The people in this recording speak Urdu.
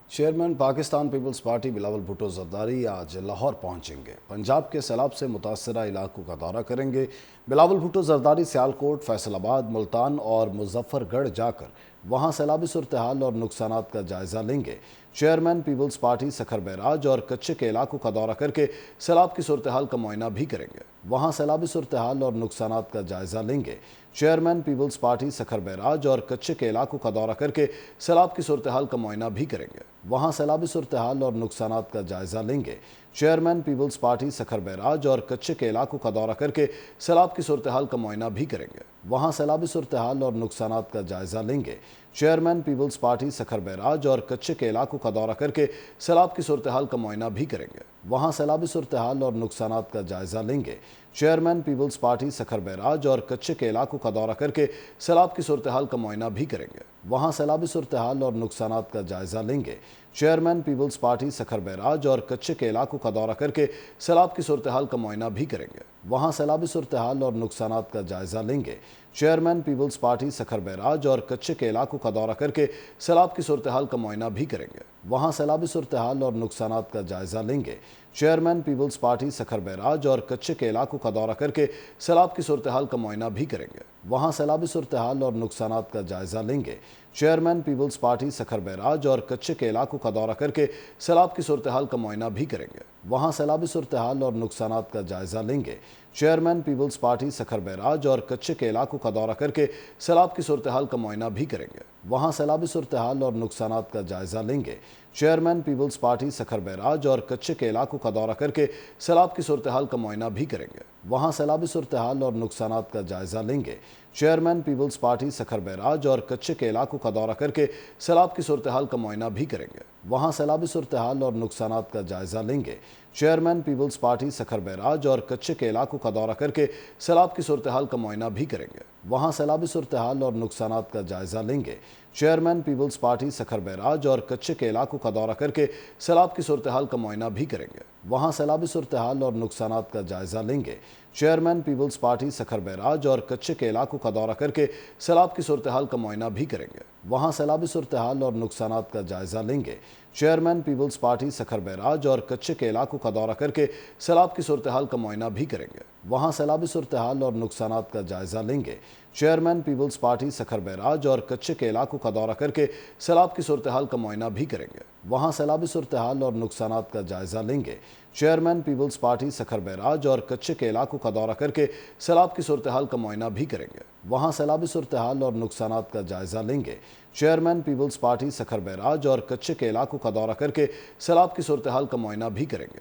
Chairman Pakistan Peoples Party Bilawal Bhutto Zardari آج لاہور پہنچیں گے۔ پنجاب کے سیلاب سے متاثرہ علاقوں کا دورہ کریں گے۔ بلاول بھٹو زرداری سیالکوٹ، فیصل آباد، ملتان اور مظفر گڑھ جا کر وہاں سیلابی صورتحال اور نقصانات کا جائزہ لیں گے۔ Chairman Peoples Party Sukkur Barrage اور کچے کے علاقوں کا دورہ کر کے سیلاب کی صورتحال کا معائنہ بھی کریں گے۔ وہاں سیلابی صورتحال اور نقصانات کا جائزہ لیں گے۔ Chairman Peoples Party Sukkur Barrage اور کچے کے علاقوں کا دورہ کر کے سیلاب کی صورتحال کا معائنہ بھی کریں گے۔ وہاں سیلابی صورتحال اور نقصانات کا جائزہ لیں گے۔ Chairman Peoples Party Sukkur Barrage اور کچے کے علاقوں کا دورہ کر کے سیلاب کی صورتحال کا معائنہ بھی کریں گے۔ وہاں سیلابی صورتحال اور نقصانات کا جائزہ لیں گے۔ Chairman Peoples Party Sukkur Barrage اور کچے کے علاقوں کا دورہ کر کے سیلاب کی صورتحال کا معائنہ بھی کریں گے۔ وہاں سیلابی صورتحال اور نقصانات کا جائزہ لیں گے۔ Chairman Peoples Party Sukkur Barrage اور کچے کے علاقوں کا دورہ کر کے سیلاب کی صورتحال کا معائنہ بھی کریں گے۔ وہاں سیلابی صورتحال اور نقصانات کا جائزہ لیں گے۔ Chairman Peoples Party Sukkur Barrage اور کچے کے علاقوں کا دورہ کر کے سیلاب کی صورتحال کا معائنہ بھی کریں گے۔ وہاں سیلابی صورتحال اور نقصانات کا جائزہ لیں گے۔ Chairman Peoples Party Sukkur Barrage اور کچے کے علاقوں کا دورہ کر کے سیلاب کی صورتحال کا معائنہ بھی کریں گے۔ وہاں سیلابی صورتحال اور نقصانات کا جائزہ لیں گے۔ Chairman Peoples Party Sukkur Barrage اور کچے کے علاقوں کا دورہ کر کے سیلاب کی صورتحال کا معائنہ بھی کریں گے۔ وہاں سیلابی صورتحال اور نقصانات کا جائزہ لیں گے۔ Chairman Peoples Party Sukkur Barrage اور کچے کے علاقوں کا دورہ کر کے سیلاب کی صورتحال کا معائنہ بھی کریں گے۔ وہاں سیلابی صورتحال اور نقصانات کا جائزہ لیں گے۔ Chairman Peoples Party Sukkur Barrage اور کچے کے علاقوں کا دورہ کر کے سیلاب کی صورتحال کا معائنہ بھی کریں گے۔ وہاں سیلابی صورتحال اور نقصانات کا جائزہ لیں گے۔ Chairman Peoples Party Sukkur Barrage اور کچے کے علاقوں کا دورہ کر کے سیلاب کی صورتحال کا معائنہ بھی کریں گے۔ وہاں سیلابی صورتحال اور نقصانات کا جائزہ لیں گے۔ Chairman Peoples Party Sukkur Barrage اور کچے کے علاقوں کا دورہ کر کے سیلاب کی صورتحال کا معائنہ بھی کریں گے۔ وہاں سیلابی صورتحال اور نقصانات کا جائزہ لیں گے۔ Chairman Peoples Party Sukkur Barrage اور کچے کے علاقوں کا دورہ کر کے سیلاب کی صورتحال کا معائنہ بھی کریں گے۔ وہاں سیلابی صورتحال اور نقصانات کا جائزہ لیں گے۔ Chairman Peoples Party Sukkur Barrage اور کچے کے علاقوں کا دورہ کر کے سیلاب کی صورتحال کا معائنہ بھی کریں گے۔ وہاں سیلابی صورتحال اور نقصانات کا جائزہ لیں گے۔ Chairman Peoples Party Sukkur Barrage اور کچے کے علاقوں کا دورہ کر کے سیلاب کی صورتحال کا معائنہ بھی کریں گے۔ وہاں سیلابی صورتحال اور نقصانات کا جائزہ لیں گے۔ Chairman Peoples Party Sukkur Barrage اور کچے کے علاقوں کا دورہ کر کے سیلاب کی صورتحال کا معائنہ بھی کریں گے۔ وہاں سیلابی صورتحال اور نقصانات کا جائزہ لیں گے۔ Chairman Peoples Party Sukkur Barrage اور کچے کے علاقوں کا دورہ کر کے سیلاب کی صورتحال کا معائنہ بھی کریں گے۔ وہاں سیلابی صورتحال اور نقصانات کا جائزہ لیں گے۔ Chairman Peoples Party Sukkur Barrage اور کچے کے علاقوں کا دورہ کر کے سیلاب کی صورتحال کا معائنہ بھی کریں گے۔ وہاں سیلابی صورتحال اور نقصانات کا جائزہ لیں گے۔ Chairman Peoples Party Sukkur Barrage اور کچے کے علاقوں کا دورہ کر کے سیلاب کی صورتحال کا معائنہ بھی کریں گے۔